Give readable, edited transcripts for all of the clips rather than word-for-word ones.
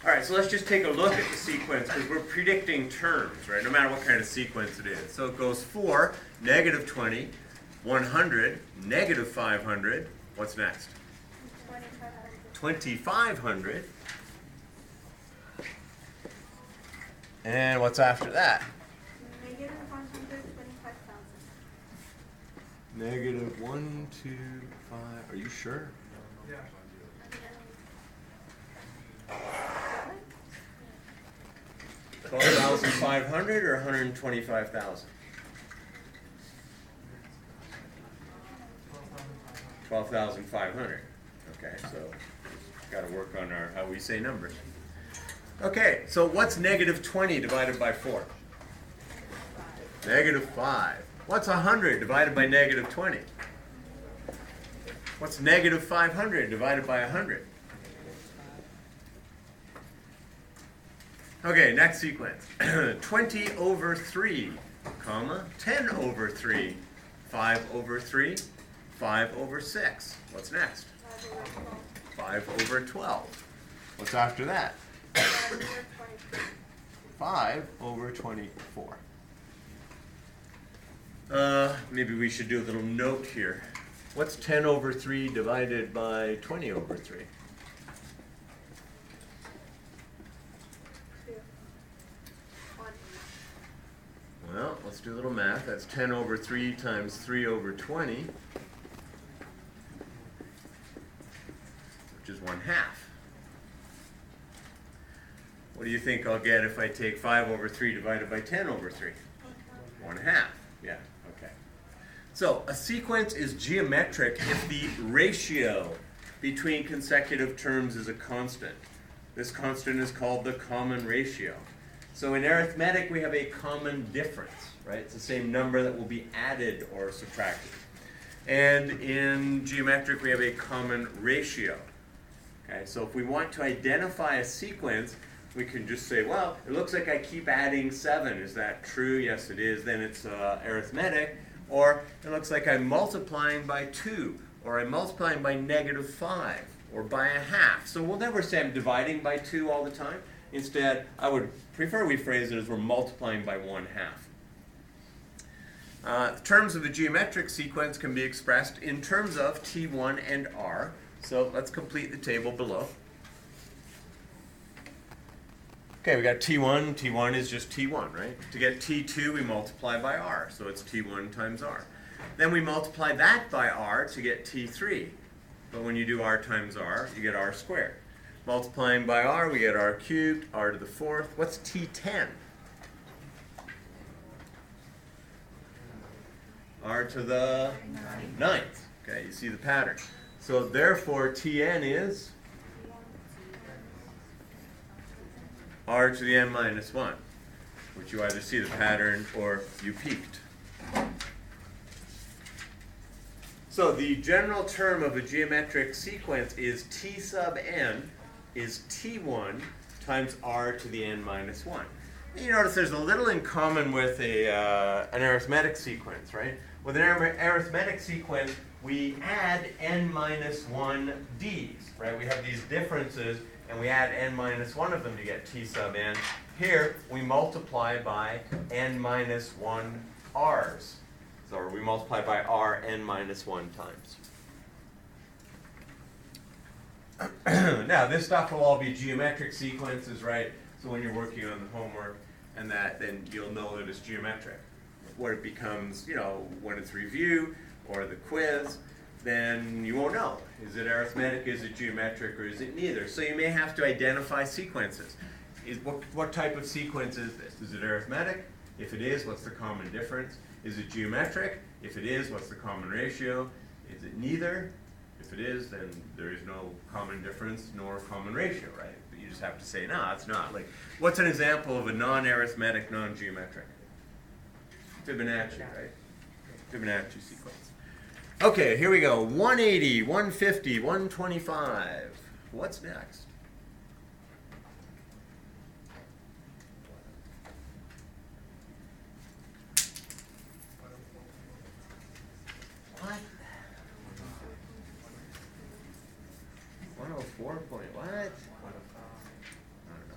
All right, so let's just take a look at the sequence because we're predicting terms, right? No matter what kind of sequence it is. So it goes 4, negative 20, 100, negative 500. What's next? 2,500. And what's after that? Negative 125,000. Negative 1, 2, 5. Are you sure? Yeah. 12,500 or 125,000? 12,500. Okay, so got to work on our how we say numbers. Okay, so what's negative 20 divided by 4? Negative 5. What's 100 divided by negative 20? What's negative 500 divided by 100? Okay, next sequence. 20 over 3, comma, 10 over 3, 5 over 3, 5 over 6. What's next? 5 over 12. What's after that? 5 over 24. Maybe we should do a little note here. What's 10 over 3 divided by 20 over 3? Well, let's do a little math. That's 10 over 3 times 3 over 20, which is 1/2. What do you think I'll get if I take 5 over 3 divided by 10 over 3? 1/2. Yeah, okay. So a sequence is geometric if the ratio between consecutive terms is a constant. This constant is called the common ratio. So in arithmetic, we have a common difference, right? It's the same number that will be added or subtracted. And in geometric, we have a common ratio. Okay, so if we want to identify a sequence, we can just say, well, it looks like I keep adding 7. Is that true? Yes, it is. Then it's arithmetic. Or it looks like I'm multiplying by 2, or I'm multiplying by negative 5, or by 1/2. So we'll never say I'm dividing by 2 all the time. Instead, I would prefer we phrase it as we're multiplying by 1/2. Terms of a geometric sequence can be expressed in terms of T1 and R. So let's complete the table below. Okay, we got T1. T1 is just T1, right? To get T2, we multiply by R, so it's T1 times R. Then we multiply that by R to get T3. But when you do R times R, you get R squared. Multiplying by R, we get R cubed, R to the 4th. What's T10? R to the 9th. Okay, you see the pattern. So therefore, Tn is R to the n minus 1, which you either see the pattern or you peaked. So the general term of a geometric sequence is T sub n is T1 times R to the n minus 1. And you notice there's a little in common with an arithmetic sequence, right? With an arithmetic sequence, we add n minus 1 d's, right? We have these differences, and we add n minus 1 of them to get T sub n. Here, we multiply by n minus 1 r's. So we multiply by r n minus 1 times. Now, this stuff will all be geometric sequences, right? So when you're working on the homework and that, then you'll know that it's geometric. What it becomes, when it's review or the quiz, then you won't know. Is it arithmetic, is it geometric, or is it neither? So you may have to identify sequences. What type of sequence is this? Is it arithmetic? If it is, what's the common difference? Is it geometric? If it is, what's the common ratio? Is it neither? If it is, then there is no common difference nor common ratio, right? But you just have to say, no, it's not. Like, what's an example of a non-arithmetic, non-geometric? Fibonacci, right? Fibonacci sequence. Okay, here we go. 180, 150, 125. What's next? What? 104 point what?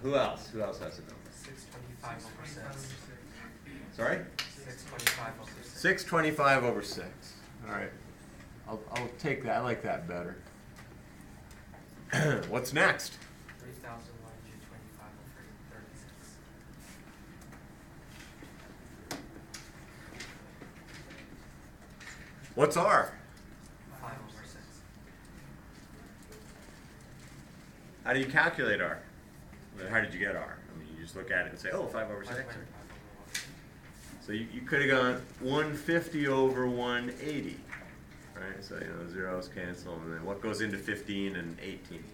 Who else? Who else has a number? 625 over 6. Sorry? 625 over 6. 625 over 6. All right. I'll take that. I like that better. What's next? 3,125 over 36. What's R? 5 over 6. How do you calculate R? How did you get R? I mean, you just look at it and say, oh, 5 over 6. 5 over 1. So you could have gone 150 over 180. Right? So, zeros cancel. And then what goes into 15 and 18?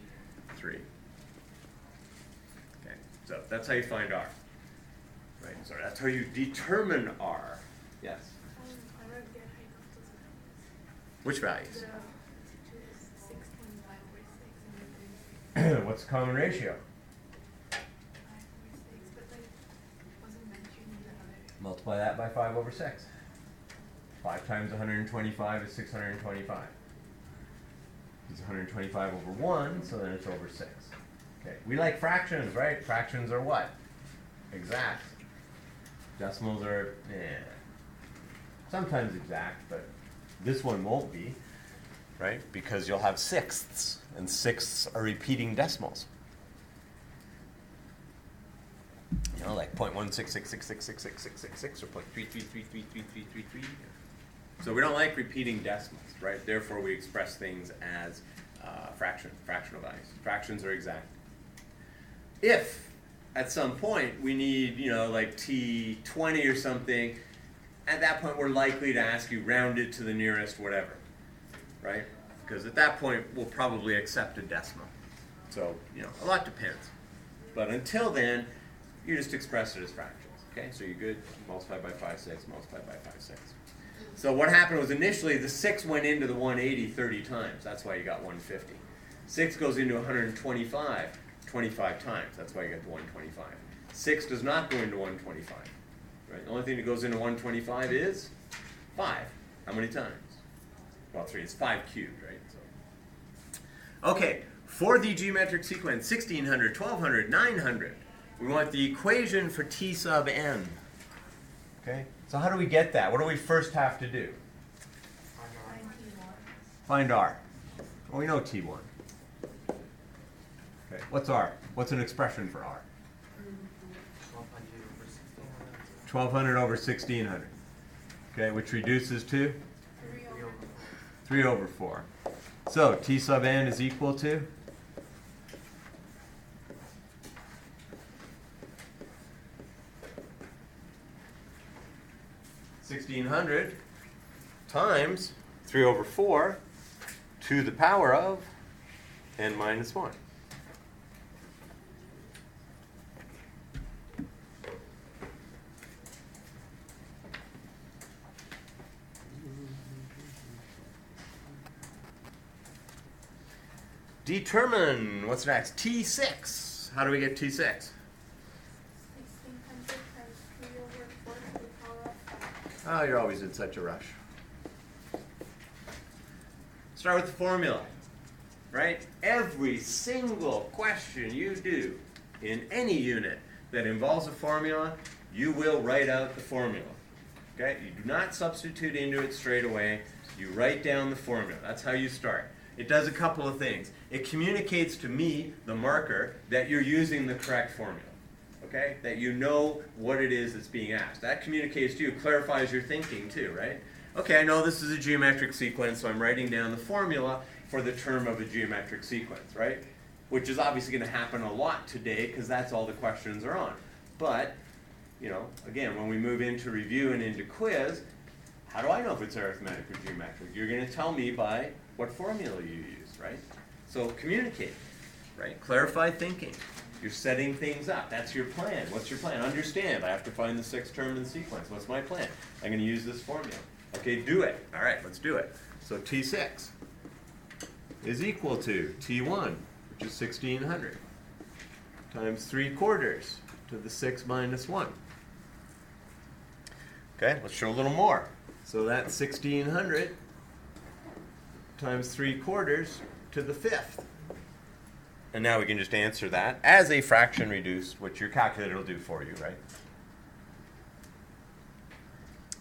3. Okay. So that's how you find R. Right? So that's how you determine R. Yes? I don't get how you got those values. Which values? The 625 over 6 and What's the common ratio? 5 over 6, but like wasn't mentioned in the other. Multiply that by 5 over 6. 5 times 125 is 625. It's 125 over 1, so then it's over 6. Okay, we like fractions, right? Fractions are what? Exact. Decimals are, sometimes exact, but this one won't be, right? Because you'll have sixths, and sixths are repeating decimals. Like 0.166666666 or 0.33333333. So we don't like repeating decimals, right? Therefore, we express things as fractional values. Fractions are exact. If at some point we need, like T20 or something, at that point we're likely to ask you round it to the nearest whatever, right? Because at that point we'll probably accept a decimal. So, a lot depends. But until then, you just express it as fractions. Okay, so you're good. Multiply by 5, 6, multiply by 5, 6. So what happened was initially the 6 went into the 180 30 times. That's why you got 150. 6 goes into 125 25 times. That's why you got the 125. 6 does not go into 125. Right? The only thing that goes into 125 is 5. How many times? Well, 3. It's 5 cubed, right? So. Okay, for the geometric sequence 1600, 1200, 900, we want the equation for t sub n. Okay? So how do we get that? What do we first have to do? Find R. Well, we know T1. Okay, what's R? What's an expression for R? 1200 over 1600. Okay, which reduces to? 3 over 4. So T sub n is equal to? (1600) times 3 over 4 to the power of n minus 1. Determine, what's next? T6. How do we get T6? 1600 times 3 over 4 to the power of 5. Oh, you're always in such a rush. Start with the formula, right? Every single question you do in any unit that involves a formula, you will write out the formula. Okay? You do not substitute into it straight away. You write down the formula. That's how you start. It does a couple of things. It communicates to me, the marker, that you're using the correct formula. Okay? That you know what it is that's being asked. That communicates to you, clarifies your thinking too, right? Okay, I know this is a geometric sequence, so I'm writing down the formula for the term of a geometric sequence, right? Which is obviously going to happen a lot today because that's all the questions are on. But, again, when we move into review and into quiz, how do I know if it's arithmetic or geometric? You're going to tell me by what formula you use, right? So communicate, right? Clarify thinking. You're setting things up. That's your plan. What's your plan? Understand. I have to find the sixth term in the sequence. What's my plan? I'm going to use this formula. Okay, do it. All right, let's do it. So T6 is equal to T1, which is 1600, times 3/4 to the 6 minus 1. Okay, let's show a little more. So that's 1600 times 3/4 to the 5th. And now we can just answer that as a fraction reduced, which your calculator will do for you, right?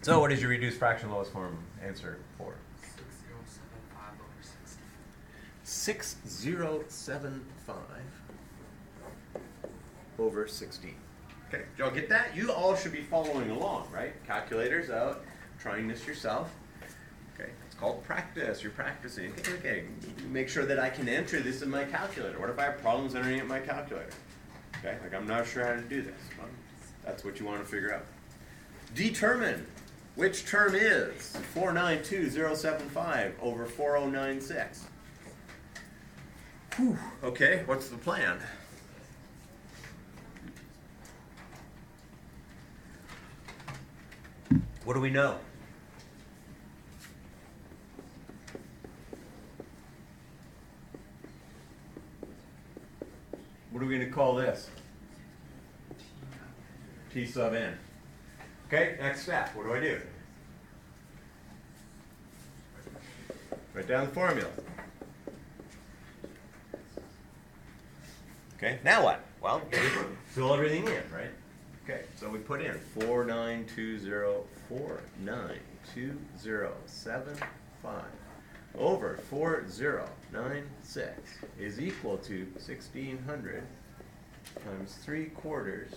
So what is your reduced fraction lowest form answer for? 6075 over 60. 6075 over 16. Okay, did y'all get that? You all should be following along, right? Calculators out, trying this yourself. Okay, it's called practice. You're practicing. Okay, make sure that I can enter this in my calculator. What if I have problems entering it in my calculator? Okay, like I'm not sure how to do this. Well, that's what you want to figure out. Determine which term is 492075 over 4096. Whew. Okay, what's the plan? What do we know? What are we going to call this? T sub n. Okay, next step. What do? Write down the formula. Okay, now what? Well, fill everything in, right? Okay, so we put in 4920492075 over 4096 is equal to 1600 times 3/4 to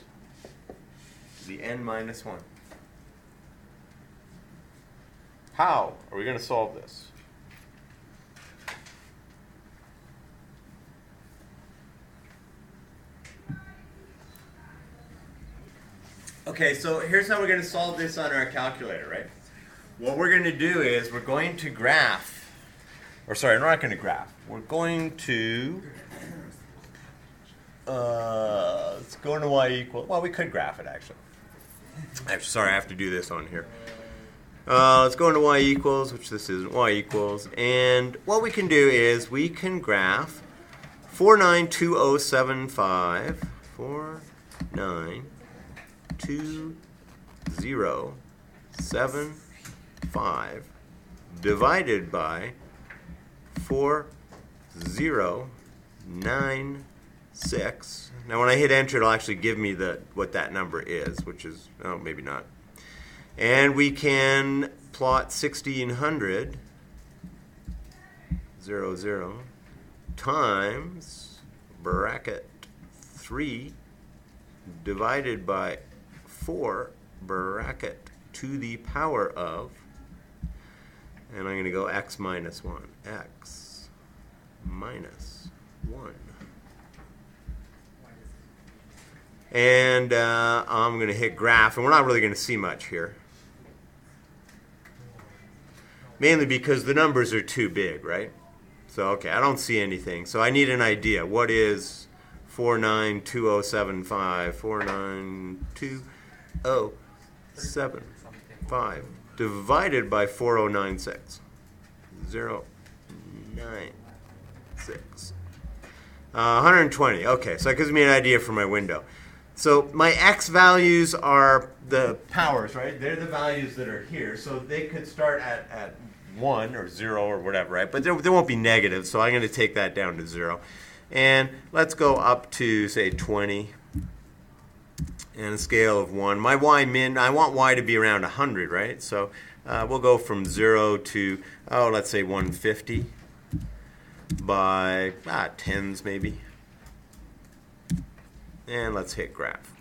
the n minus 1. How are we going to solve this? Okay, so here's how we're going to solve this on our calculator, right? What we're going to do is we're going to graph, or sorry, we're not going to graph. We're going to, let's go into y equal, well, we could graph it actually. Sorry, I have to do this on here. Let's go into y equals, which this isn't, y equals, and what we can do is we can graph 492075, 492075 divided by 4096. Now when I hit enter, it'll actually give me what that number is, which is, oh, maybe not. And we can plot 1600 times bracket 3 divided by 4 bracket to the power of, and I'm going to go x minus 1. X minus 1. And I'm going to hit graph, and we're not really going to see much here. Mainly because the numbers are too big, right? So, okay, I don't see anything. So I need an idea. What is 492075, 492075 divided by 4096? 096. 120. Okay, so that gives me an idea for my window. So my x values are the powers, right? They're the values that are here. So they could start at 1 or 0 or whatever, right? But they won't be negative, so I'm going to take that down to 0. And let's go up to, say, 20 and a scale of 1. My y min, I want y to be around 100, right? So we'll go from 0 to, oh, let's say 150 by tens maybe. And let's hit graph.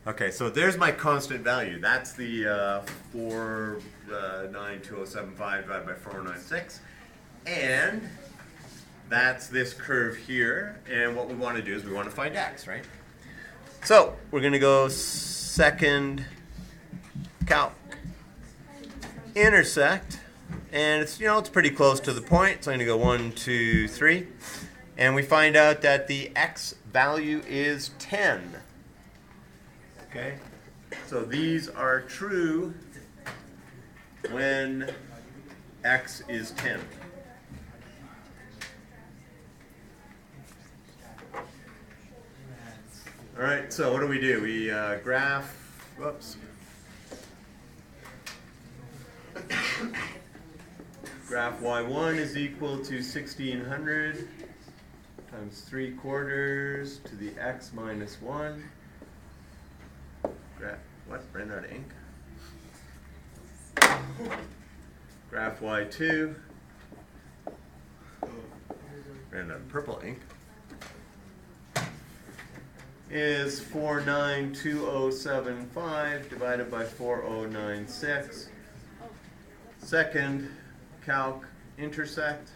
Okay, so there's my constant value. That's the 492075 divided by 496. And that's this curve here. And what we want to do is we want to find x, right? So we're going to go second calc intersect. And it's, it's pretty close to the point. So I'm going to go 1, 2, 3. And we find out that the x value is 10. Okay? So these are true when x is 10. All right, so what do? We graph, whoops. Graph y1 is equal to 1600 times 3/4 to the x minus 1. What? Ran out of ink? Graph y2. Ran out of purple ink. Is 492075 divided by 4096. Second calc intersect.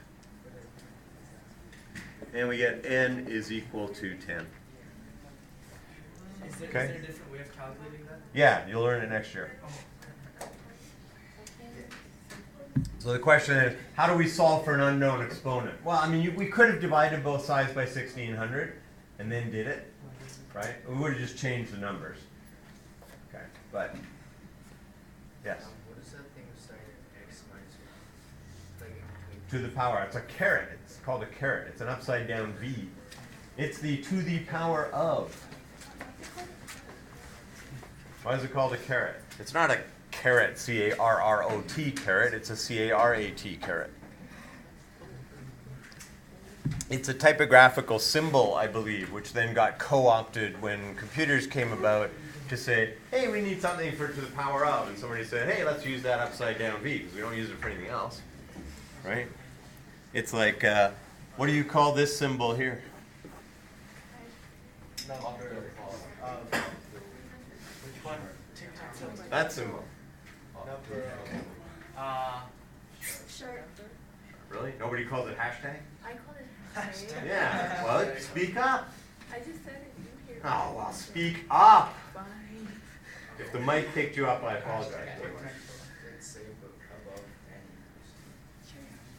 And we get n is equal to 10. Is there Okay. a different way of calculating that? Yeah, you'll learn it next year. So the question is, how do we solve for an unknown exponent? Well, I mean, we could have divided both sides by 1600 and then did it, right? We would have just changed the numbers. Okay, but, yes? What is that thing beside x minus 1? Like in between? To the power, it's a caret. It's called a caret. It's an upside down V. It's the to the power of. Why is it called a caret? It's not a caret, C-A-R-R-O-T caret. It's a C-A-R-A-T caret. It's a typographical symbol, I believe, which then got co-opted when computers came about to say, hey, we need something for to the power of. And somebody said, hey, let's use that upside down V, because we don't use it for anything else. Right? It's like, what do you call this symbol here? No, which one? Tic-tac-toe. That symbol. Sure. Really? Nobody calls it hashtag? I call it Hashtag. Yeah. Well, speak up. I just said it. You hear me. Oh, well, speak up. Fine. If the mic picked you up, I apologize. Let's say above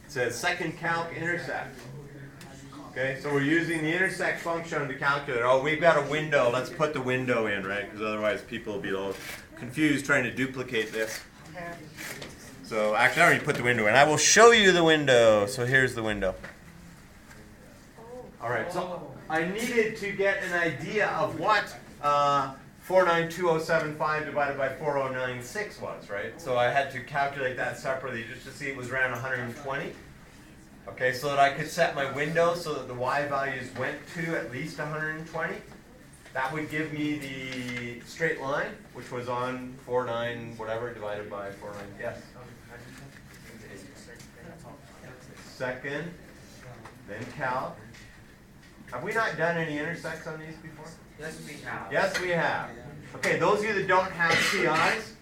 It says second calc intersect. Okay, so we're using the intersect function on the calculator. Oh, we've got a window. Let's put the window in, right? Because otherwise people will be all confused trying to duplicate this. So actually, I already put the window in. I will show you the window. So here's the window. All right, so I needed to get an idea of what 492075 divided by 4096 was, right? So I had to calculate that separately just to see it was around 120. Okay, so that I could set my window so that the y values went to at least 120. That would give me the straight line, which was on 49 whatever divided by 49. Yes. Second, then calc. Have we not done any intersects on these before? Yes, we have. Yes, we have. Okay, those of you that don't have TIs,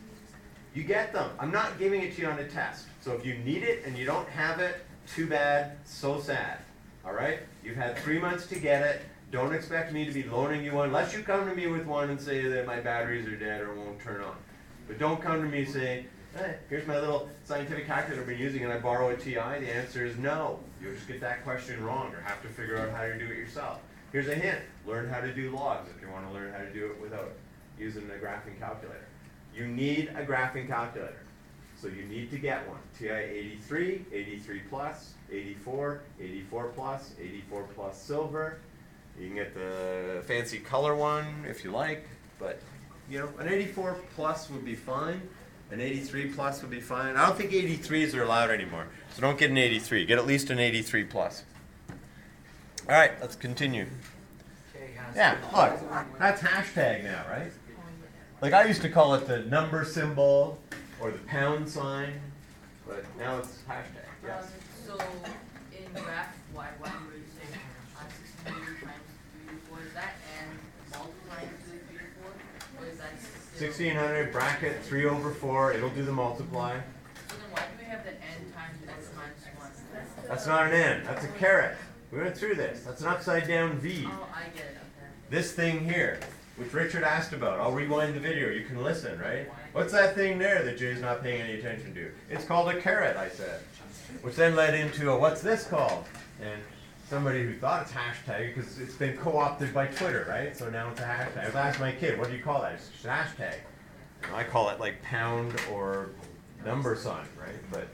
you get them. I'm not giving it to you on a test. So if you need it and you don't have it, too bad, so sad. All right? You've had 3 months to get it. Don't expect me to be loaning you one unless you come to me with one and say that my batteries are dead or won't turn on. But don't come to me saying, hey, here's my little scientific calculator I've been using and I borrow a TI. The answer is no. You'll just get that question wrong or have to figure out how to do it yourself. Here's a hint. Learn how to do logs if you want to learn how to do it without using a graphing calculator. You need a graphing calculator. So you need to get one. TI 83, 83 plus, 84, 84 plus, 84 plus silver. You can get the fancy color one if you like, but you know, an 84 plus would be fine. An 83 plus would be fine. I don't think 83s are allowed anymore, so don't get an 83. Get at least an 83 plus. All right, let's continue. Yeah, look, that's hashtag now, right? Like I used to call it the number symbol or the pound sign, but now it's hashtag. Yes. So in graph y, what were you saying? 1600 times 3 to 4 is that, and multiplying 2 to 3 to 4, or is that still? 1600 bracket 3 over 4. It'll do the multiply. So then why do we have the n times x minus 1? That's not an n. That's a caret. We went through this. That's an upside down V. Oh, I get it. Okay. This thing here, which Richard asked about. I'll rewind the video. You can listen, right? What's that thing there that Jay's not paying any attention to? It's called a caret, I said. Which then led into a what's this called? And somebody who thought it's hashtag because it's been co-opted by Twitter, right? So now it's a hashtag. I've asked my kid, what do you call that? It's just hashtag. And I call it like pound or number sign, right? But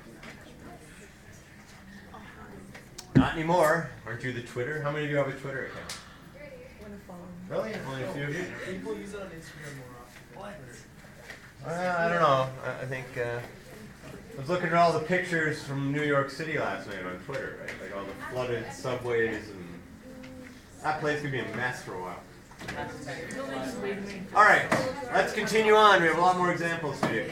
not anymore. Aren't you the Twitter? How many of you have a Twitter account? Really? Only a few of you? People use it on Instagram more often. I don't know. I think I was looking at all the pictures from New York City last night on Twitter, right? Like all the flooded subways and That place could be a mess for a while. All right, let's continue on. We have a lot more examples to do.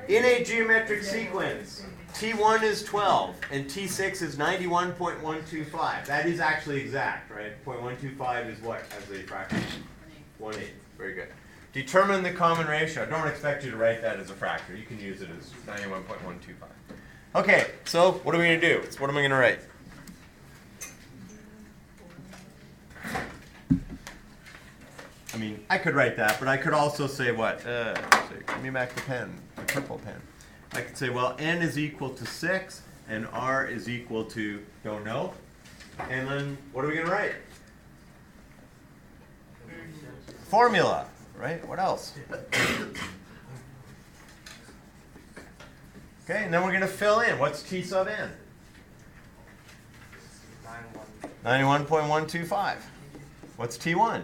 In a geometric sequence, T1 is 12 and T6 is 91.125. That is actually exact, right? 0.125 is what as a fraction? 1/8. Very good. Determine the common ratio. I don't expect you to write that as a fraction. You can use it as 91.125. Okay, so what are we going to do? What am I going to write? I mean, I could write that, but I could also say what? Give me back the pen, the purple pen. I could say, well, n is equal to 6, and r is equal to, don't know. And then, what are we going to write? Formula, right? What else? Okay, and then we're going to fill in. What's T sub n? 91.125. What's T1?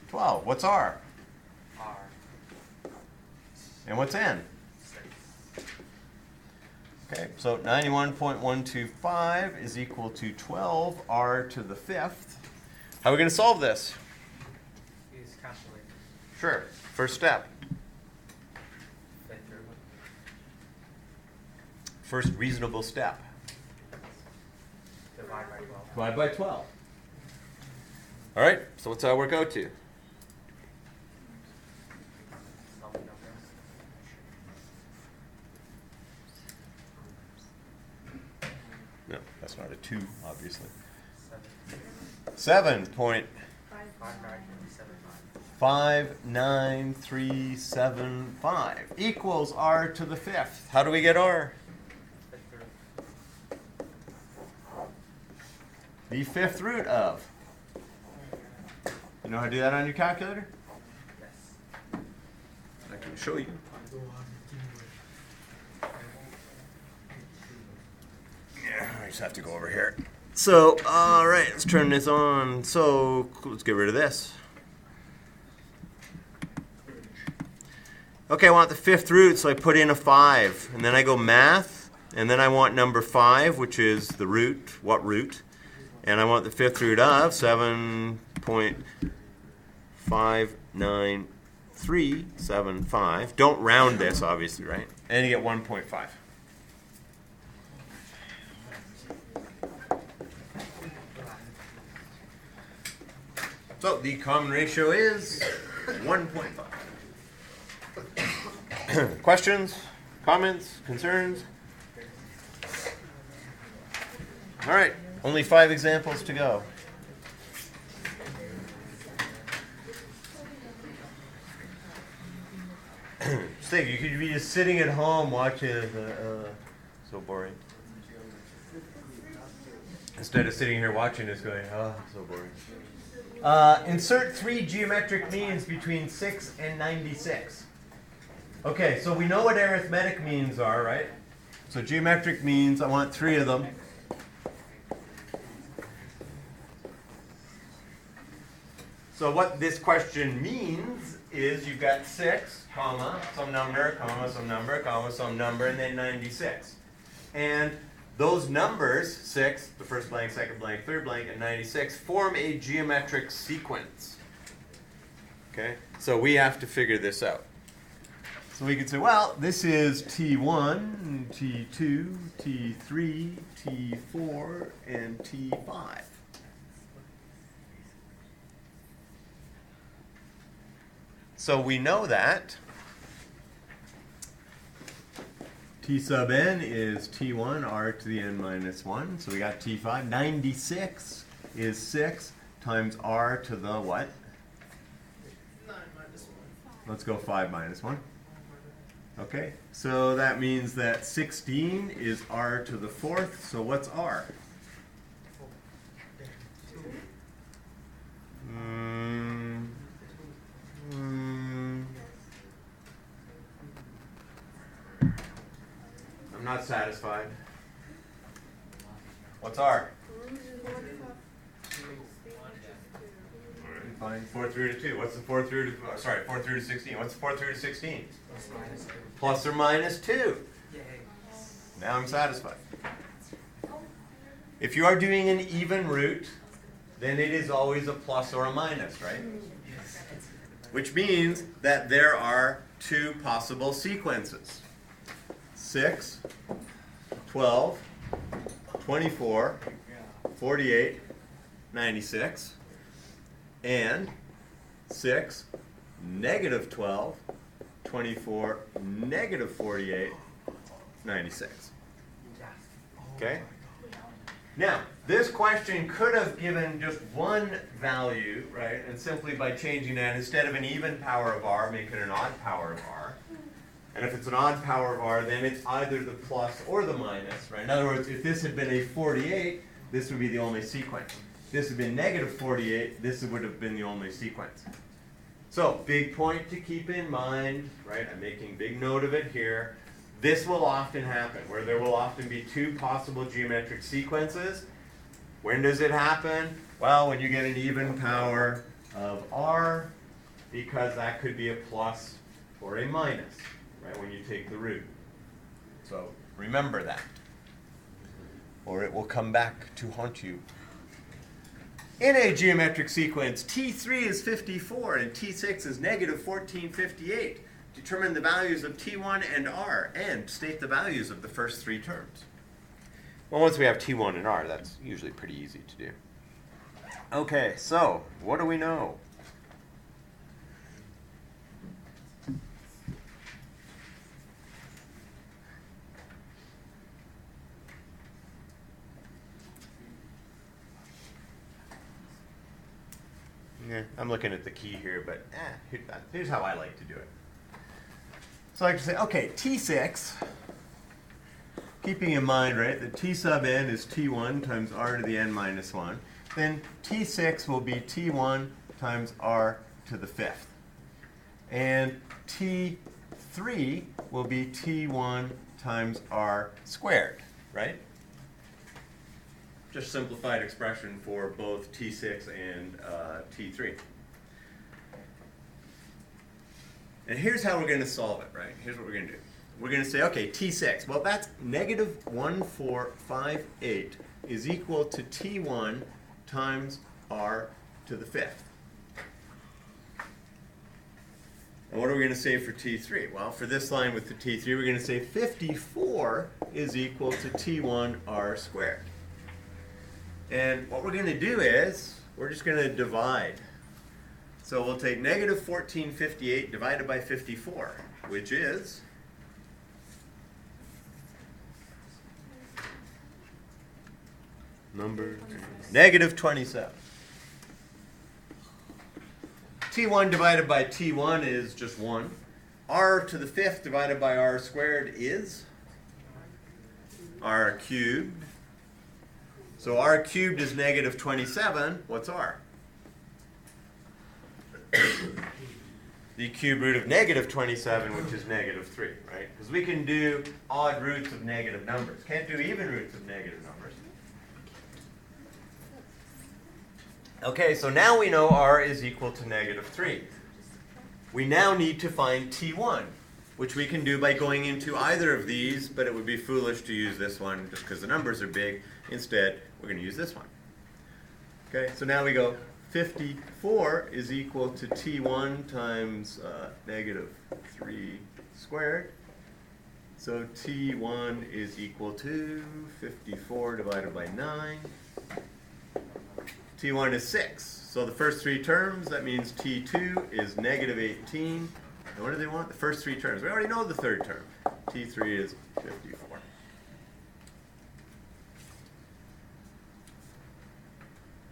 12. What's R? R. And what's N? 6. Okay, so 91.125 is equal to 12 R to the 5th. How are we going to solve this? Use calculator. Sure. First step. First reasonable step. Divide by 12. Divide by 12. All right, so what's that work out to? Some numbers. No, that's not a 2, obviously. 7. 7.59375 equals R to the 5th. How do we get R? The 5th root of. You know how to do that on your calculator? Yes. I can show you. Yeah, I just have to go over here. So, all right, let's turn this on. So, let's get rid of this. Okay, I want the 5th root, so I put in a 5. And then I go math, and then I want number 5, which is the root. What root? And I want the 5th root of 7.59375. Don't round this, obviously, right? And you get 1.5. So the common ratio is 1.5. Questions? Comments? Concerns? All right. Only 5 examples to go. Just think, you could be just sitting at home watching so boring. Instead of sitting here watching this going, oh, so boring. Insert 3 geometric means between 6 and 96. Okay, so we know what arithmetic means are, right? So geometric means, I want 3 of them. So what this question means is you've got 6, comma, some number, comma, some number, comma, some number, and then 96. And those numbers, 6, the first blank, second blank, third blank, and 96, form a geometric sequence. Okay? So we have to figure this out. So we could say, well, this is T1, T2, T3, T4, and T5. So we know that T sub n is T1 R to the n minus 1. So we got T5. 96 is 6 times R to the what? 9 minus 1. Let's go 5 minus 1. Okay, so that means that 16 is R to the 4th. So what's R? I'm not satisfied. What's R? Fine. 4th root of 2. What's the 4th root of, 4th root of 16. What's the 4th root of 16? Plus or minus 2. Now I'm satisfied. If you are doing an even root, then it is always a plus or a minus, right? Which means that there are two possible sequences. 6, 12, 24, 48, 96, and 6, negative 12, 24, negative 48, 96. Okay? Now, this question could have given just one value, right? And simply by changing that, instead of an even power of r, make it an odd power of r. And if it's an odd power of r, then it's either the plus or the minus, right? In other words, if this had been a 48, this would be the only sequence. If this had been negative 48, this would have been the only sequence. So, big point to keep in mind, right? I'm making big note of it here. This will often happen, where there will often be two possible geometric sequences. When does it happen? Well, when you get an even power of r, because that could be a plus or a minus, right, when you take the root. So remember that, or it will come back to haunt you. In a geometric sequence, T3 is 54 and T6 is negative 1458. Determine the values of T1 and R and state the values of the first three terms. Well, once we have T1 and R, that's usually pretty easy to do. Okay, so what do we know? Yeah, I'm looking at the key here, but here's how I like to do it. So I like to say, okay, T6, keeping in mind, right, that T sub n is T1 times r to the n minus 1, then T6 will be T1 times r to the fifth. And T3 will be T1 times r squared, right? Just simplified expression for both T6 and T3. And here's how we're going to solve it, right? Here's what we're going to do. We're going to say, okay, T6. Well, that's negative 1458 is equal to T1 times r to the fifth. And what are we going to say for T3? Well, for this line with the T3, we're going to say 54 is equal to T1 r squared. And what we're going to do is, we're just going to divide. So we'll take negative 1458 divided by 54, which is negative 27. T1 divided by T1 is just 1. R to the fifth divided by r squared is r cubed. So r cubed is negative 27. What's r? The cube root of negative 27, which is negative 3, right? Because we can do odd roots of negative numbers. Can't do even roots of negative numbers. Okay, so now we know r is equal to negative 3. We now need to find T1, which we can do by going into either of these, but it would be foolish to use this one just because the numbers are big. Instead, we're going to use this one. Okay, so now we go 54 is equal to T1 times negative 3 squared. So T1 is equal to 54 divided by 9. T1 is 6. So the first three terms, that means T2 is negative 18. And what do they want? The first three terms. We already know the third term. T3 is 54.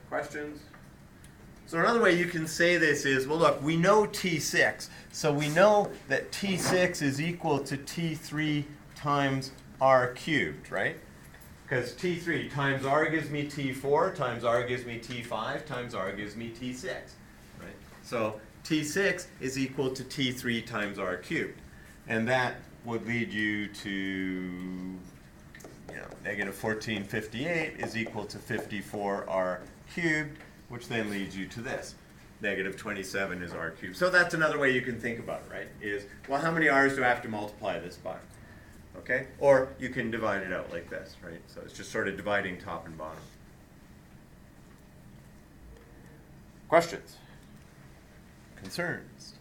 Questions? So another way you can say this is, well, look, we know T6. So we know that T6 is equal to T3 times r cubed, right? Because T3 times r gives me T4, times r gives me T5, times r gives me T6, right? So T6 is equal to T3 times r cubed. And that would lead you to, negative 1458 is equal to 54r cubed, which then leads you to this. Negative 27 is r cubed. So that's another way you can think about it, right? Is, well, how many r's do I have to multiply this by? Okay? Or you can divide it out like this, right? So it's just sort of dividing top and bottom. Questions? Concerns?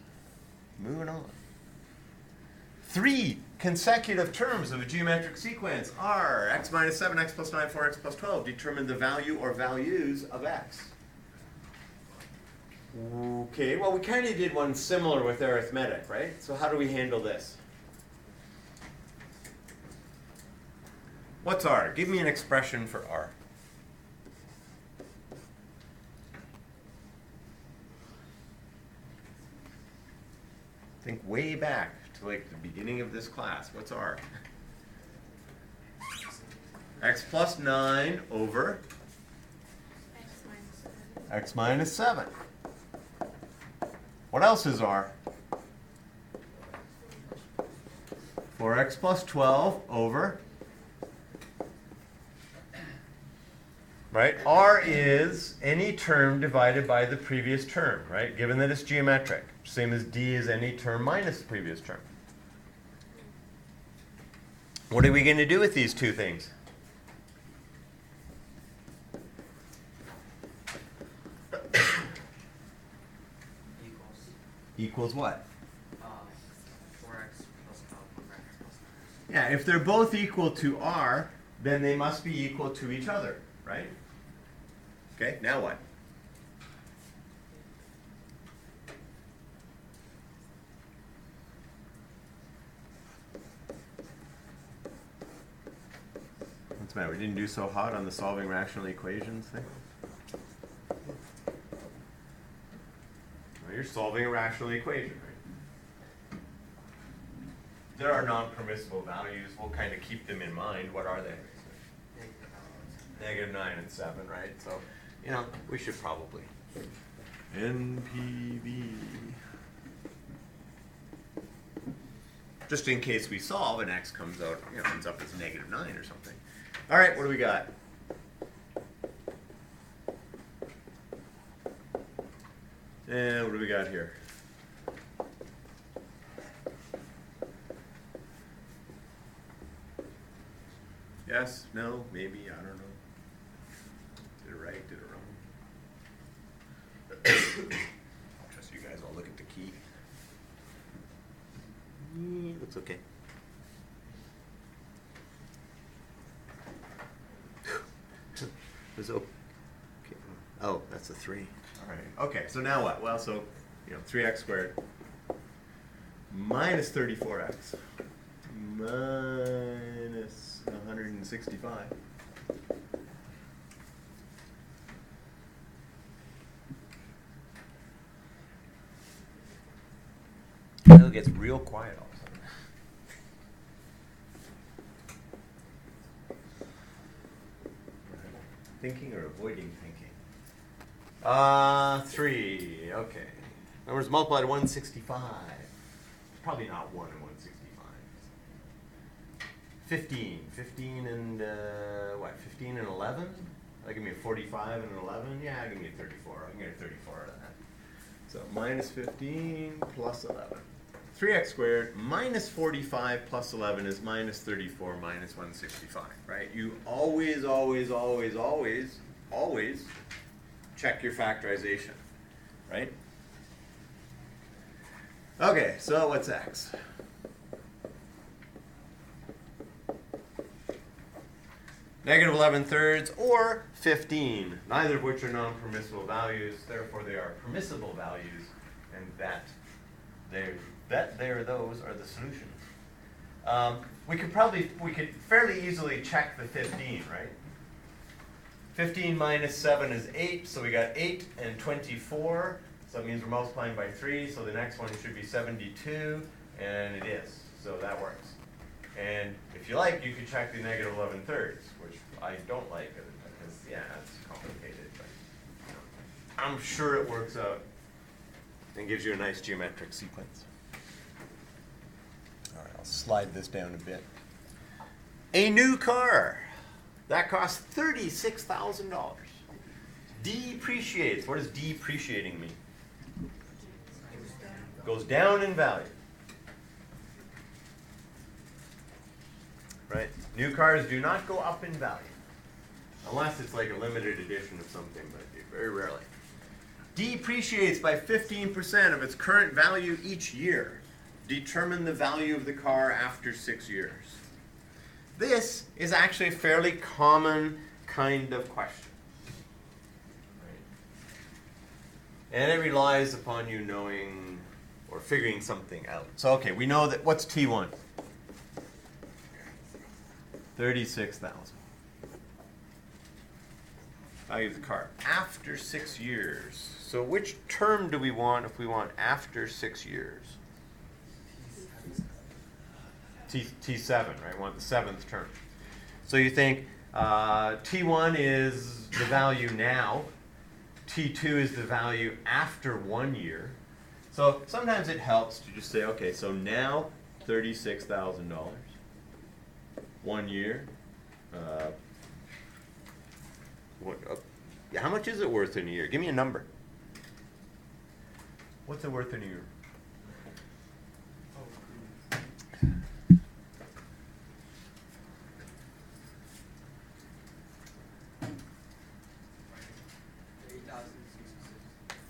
Moving on. 3 consecutive terms of a geometric sequence are x minus 7, x plus 9, 4x plus 12. Determine the value or values of x. Okay, well, we kind of did one similar with arithmetic, right? So how do we handle this? What's r? Give me an expression for r. Think way back to like the beginning of this class. What's r? X plus 9 over x minus 7. What else is r? 4x plus 12 over, right? R is any term divided by the previous term, right? Given that it's geometric. Same as D is any term minus the previous term. What are we going to do with these two things? Equals what? 4x plus 12 over x plus 9. Yeah, if they're both equal to r, then they must be equal to each other, right? Okay, now what? What's the matter? We didn't do so hot on the solving rational equations thing? Well, you're solving a rational equation, right? There are non-permissible values. We'll kind of keep them in mind. What are they? Negative 9 and 7, right? So, you know, we should probably. NPV. Just in case we solve and x comes out, you know, ends up as negative 9 or something. All right, what do we got? And what do we got here? Yes, no, maybe, I don't know. Did it right, did it wrong? I'll trust you guys all look at the key. Looks okay. It's okay. Oh, that's a 3. All right. Okay, so now what? Well, so, you know, 3x squared minus 34x minus 165. Now it gets real quiet all of a sudden. Thinking or avoiding thinking? 3, okay. Numbers multiplied to 165. Probably not 1 and 165. 15 and, what, 15 and 11? That give me a 45 and an 11? Yeah, give me a 34. I can get a 34 out of that. So minus 15 plus 11. 3x squared minus 45 plus 11 is minus 34 minus 165, right? You always, always, always, always, always check your factorization, right? Okay, so what's x? Negative 11 thirds or 15, neither of which are non-permissible values, therefore they are permissible values, and those are the solutions. We could fairly easily check the 15, right? 15 minus 7 is 8, so we got 8 and 24, so that means we're multiplying by 3, so the next one should be 72, and it is, so that works. And if you like, you could check the negative 11 thirds, which I don't like, because, yeah, it's complicated, but you know, I'm sure it works out and gives you a nice geometric sequence. All right, I'll slide this down a bit. A new car. That costs $36,000. Depreciates. What does depreciating mean? Goes down in value. Right? New cars do not go up in value. Unless it's like a limited edition of something, but very rarely. depreciates by 15% of its current value each year. Determine the value of the car after 6 years. This is actually a fairly common kind of question. And it relies upon you knowing or figuring something out. So, okay, we know that what's T1? 36,000. Value of the car after 6 years. So which term do we want if we want after 6 years? T7, right? We want the 7th term. So you think T1 is the value now. T2 is the value after 1 year. So sometimes it helps to just say, okay, so now $36,000. 1 year. How much is it worth in a year? Give me a number. What's it worth in a year?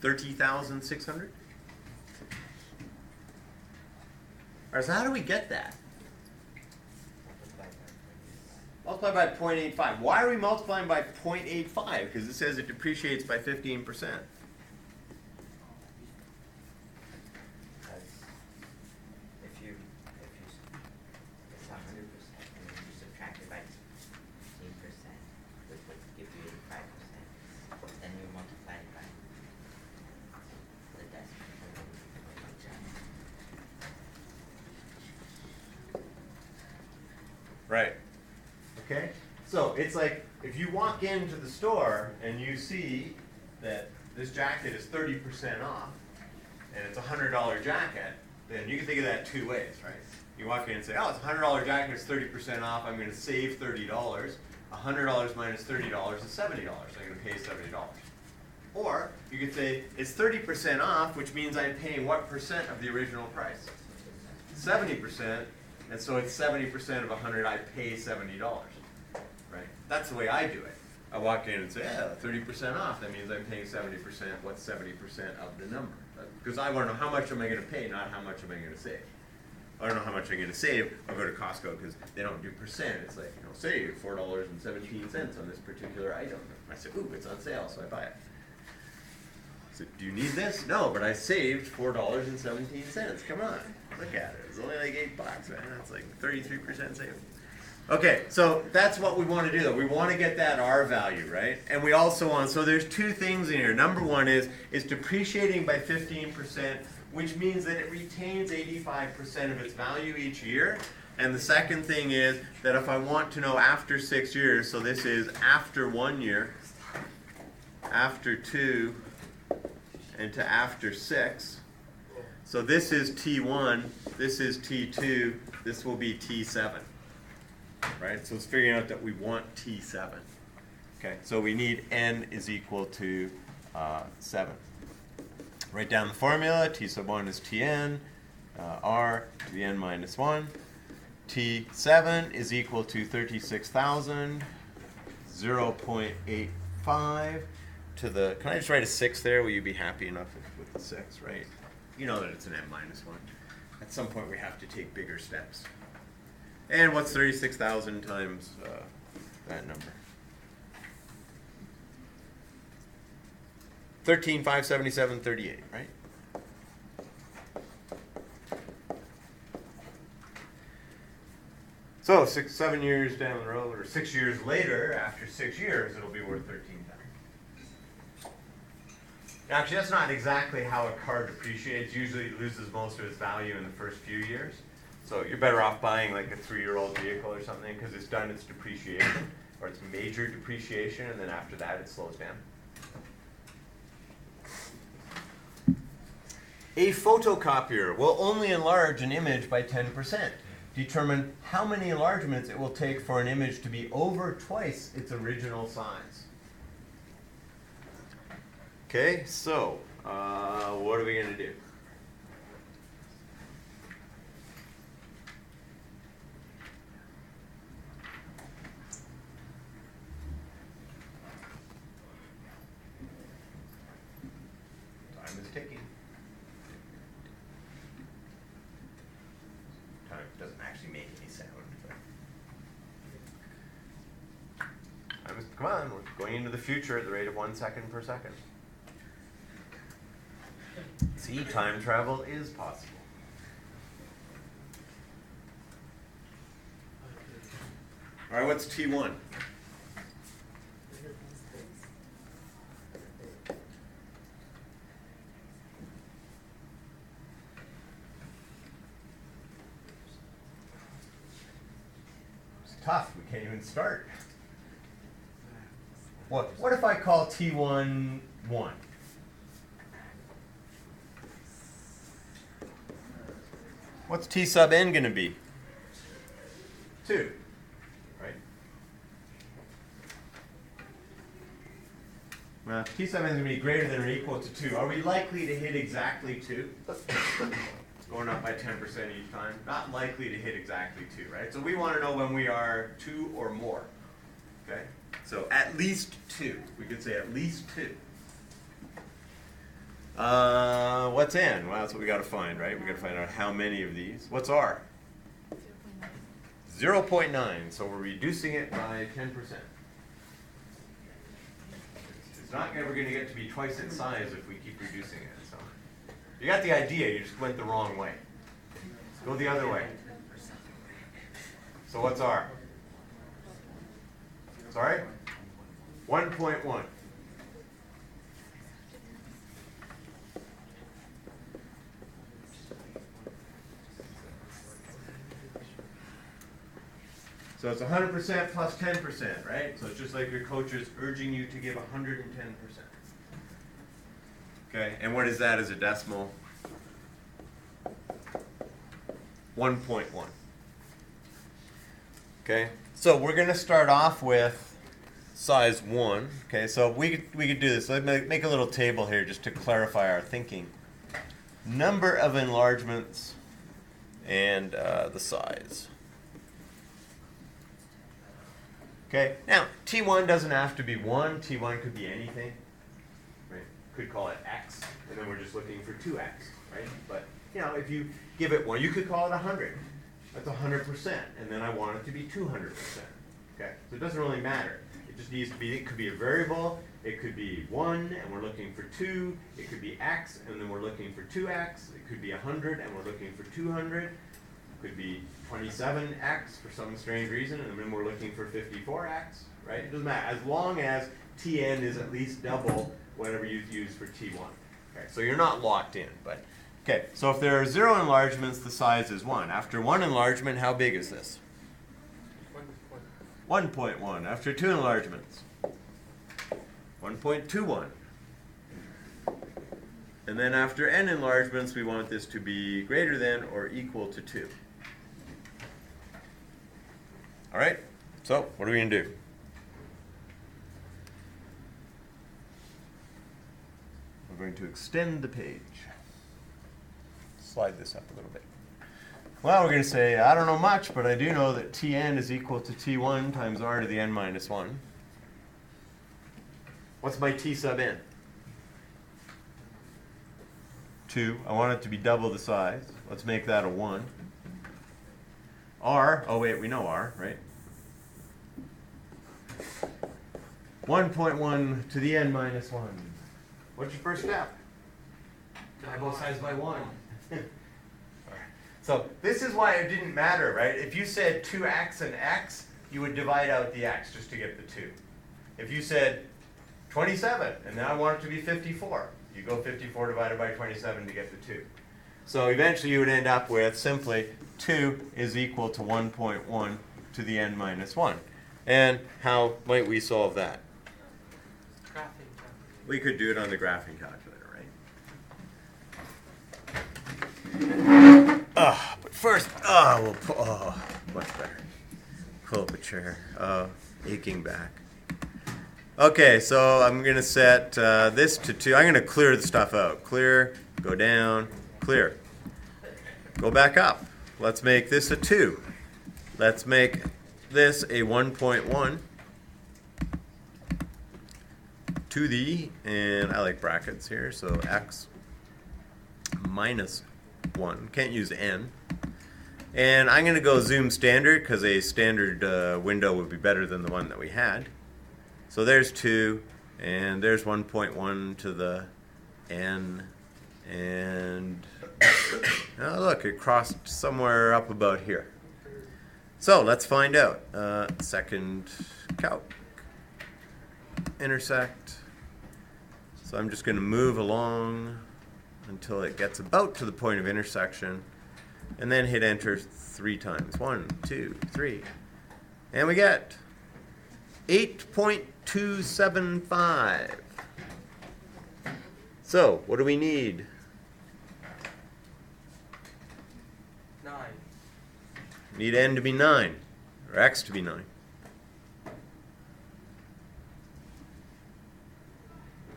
$30,600. All right, so how do we get that? Multiply by 0.85. Why are we multiplying by 0.85? Because it says it depreciates by 15%. Because if you it's 100% and then you subtract it by 15%, which would give you 85%, then you multiply it by the decimal. Right. Okay? So it's like if you walk into the store and you see that this jacket is 30% off and it's a $100 jacket, then you can think of that two ways, right? You walk in and say, oh, it's a $100 jacket, it's 30% off, I'm going to save $30. $100 minus $30 is $70, so I'm going to pay $70. Or you could say, it's 30% off, which means I'm paying what percent of the original price? 70%, and so it's 70% of 100, I pay $70. Right? That's the way I do it. I walk in and say, yeah, 30% off. That means I'm paying 70%. What's 70% of the number? Because I want to know how much am I going to pay, not how much am I going to save. I don't know how much I'm going to save. I'll go to Costco because they don't do percent. It's like, save $4.17 on this particular item. I say, ooh, it's on sale, so I buy it. So, do you need this? No, but I saved $4.17. Come on, look at it. It's only like $8, man. That's like 33% savings. Okay, so that's what we want to do, though. We want to get that R value, right? And we also want, so there's two things in here. Number one is depreciating by 15%, which means that it retains 85% of its value each year. And the second thing is that if I want to know after 6 years, so this is after 1 year, after 2, and to after 6. So this is T1, this is T2, this will be T7. Right, so it's figuring out that we want T7. Okay, so we need n is equal to 7. Write down the formula. T sub 1 is Tn, r to the n minus 1. T7 is equal to 36,000, 0.85 to the, can I just write a 6 there? Will you be happy enough with the 6, right? You know that it's an n minus 1. At some point we have to take bigger steps. And what's 36,000 times that number? 13,577.38, right? So 7 years down the road, or 6 years later, after 6 years, it'll be worth 13,000. Actually, that's not exactly how a car depreciates. Usually it loses most of its value in the first few years. So you're better off buying like a 3-year-old vehicle or something because it's done its depreciation, or its major depreciation, and then after that it slows down. A photocopier will only enlarge an image by 10%. Determine how many enlargements it will take for an image to be over twice its original size. Okay, so what are we going to do? Come on, we're going into the future at the rate of 1 second per second. See, time travel is possible. All right, what's T1? It's tough. We can't even start. What if I call T1 1? What's T sub n going to be? 2, right? Well, T sub n is going to be greater than or equal to 2. Are we likely to hit exactly 2? Going up by 10% each time. Not likely to hit exactly 2, right? So we want to know when we are 2 or more. Okay? So at least 2. We could say at least 2. What's n? Well, that's what we got to find, right? We got to find out how many of these. What's r? 0.9. So we're reducing it by 10%. It's not ever going to get to be twice its size if we keep reducing it. So you got the idea. You just went the wrong way. Go the other way. So what's r? Sorry? 1.1. So it's 100% plus 10%, right? So it's just like your coach is urging you to give 110%. Okay, and what is that as a decimal? 1.1. Okay, so we're going to start off with size 1. Okay, so we could do this. Let me make a little table here just to clarify our thinking. Number of enlargements and the size. Okay, now T1 doesn't have to be 1. T1 could be anything. Right? Could call it X, and then we're just looking for 2X, right? But, you know, if you give it 1, you could call it 100. That's 100%, and then I want it to be 200%. Okay, so it doesn't really matter. It just needs to be, it could be a variable, it could be 1, and we're looking for 2. It could be X, and then we're looking for 2X. It could be 100, and we're looking for 200. Could be 27x for some strange reason, and then we're looking for 54x, right? It doesn't matter, as long as Tn is at least double whatever you've used for T1. Okay, so you're not locked in, but okay. So if there are 0 enlargements, the size is 1. After 1 enlargement, how big is this? 1.1. After 2 enlargements, 1.21. And then after n enlargements, we want this to be greater than or equal to 2. All right, so what are we going to do? We're going to extend the page. Slide this up a little bit. Well, we're going to say, I don't know much, but I do know that Tn is equal to T1 times r to the n minus 1. What's my T sub n? 2. I want it to be double the size. Let's make that a 1. R, oh wait, we know R, right? 1.1 to the n minus 1. What's your first step? Divide both sides by 1. So this is why it didn't matter, right? If you said 2x and x, you would divide out the x just to get the 2. If you said 27, and now I want it to be 54, you go 54 divided by 27 to get the 2. So eventually you would end up with simply 2 is equal to 1.1 to the n minus 1. And how might we solve that? We could do it on the graphing calculator, right? But first, we'll much better. Pull up a chair. Aching back. Okay, so I'm going to set this to 2. I'm going to clear the stuff out. Clear, go down, clear. Go back up. Let's make this a 2. Let's make this a 1.1 to the, and I like brackets here, so x minus 1. Can't use n. And I'm going to go zoom standard because a standard window would be better than the one that we had. So there's 2, and there's 1.1 to the n, and oh, look, it crossed somewhere up about here. So let's find out. Second calc, intersect. So I'm just going to move along until it gets about to the point of intersection, and then hit enter 3 times. 1, 2, 3. And we get 8.275. So what do we need? 9. Need n to be 9, or x to be 9.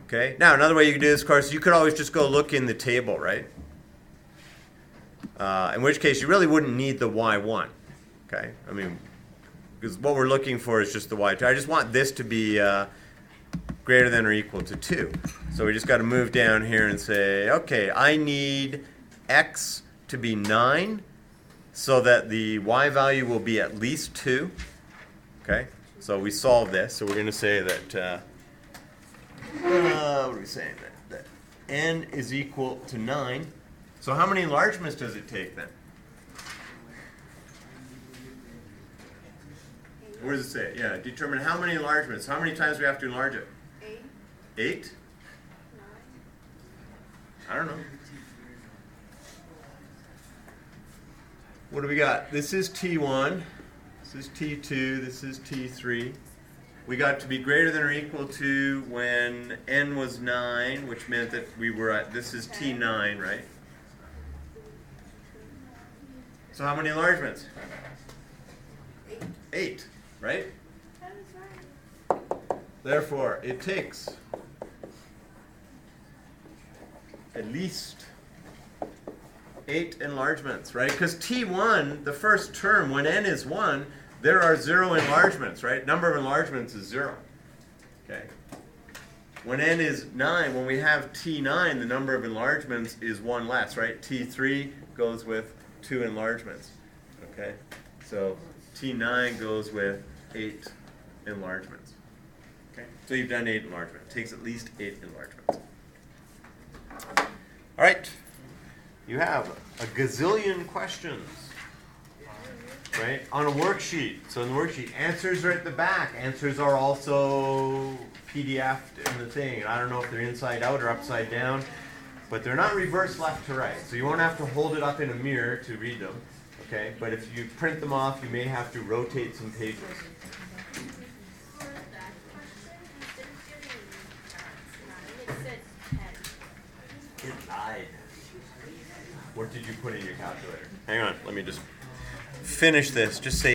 Okay, now another way you can do this, of course, you could always just go look in the table, right? In which case you really wouldn't need the y1, okay? I mean, because what we're looking for is just the y2. I just want this to be greater than or equal to 2. So we just got to move down here and say, okay, I need x to be 9 so that the y value will be at least 2. Okay, so we solve this. So we're going to say that, what are we saying? That n is equal to 9. So how many enlargements does it take then? Where does it say? Yeah, determine how many enlargements. How many times do we have to enlarge it? 8, 8? 9. I don't know. What do we got? This is T1. This is T2. This is T3. We got to be greater than or equal to when n was 9, which meant that we were at, this is T9, right? So how many enlargements? 8. 8, right? That is right. Therefore, it takes at least 8 enlargements, right? Because T1, the first term, when n is 1, there are 0 enlargements, right? Number of enlargements is 0. Okay. When n is 9, when we have T9, the number of enlargements is 1 less, right? T3 goes with 2 enlargements. Okay. So T9 goes with 8 enlargements. Okay. So you've done 8 enlargements. It takes at least 8 enlargements. All right. You have a gazillion questions, right, on a worksheet. So in the worksheet, answers are at the back. Answers are also PDF'd in the thing. And I don't know if they're inside out or upside down, but they're not reversed left to right. So you won't have to hold it up in a mirror to read them, okay? But if you print them off, you may have to rotate some pages. It lied. What did you put in your calculator? Hang on, let me just finish this. Just say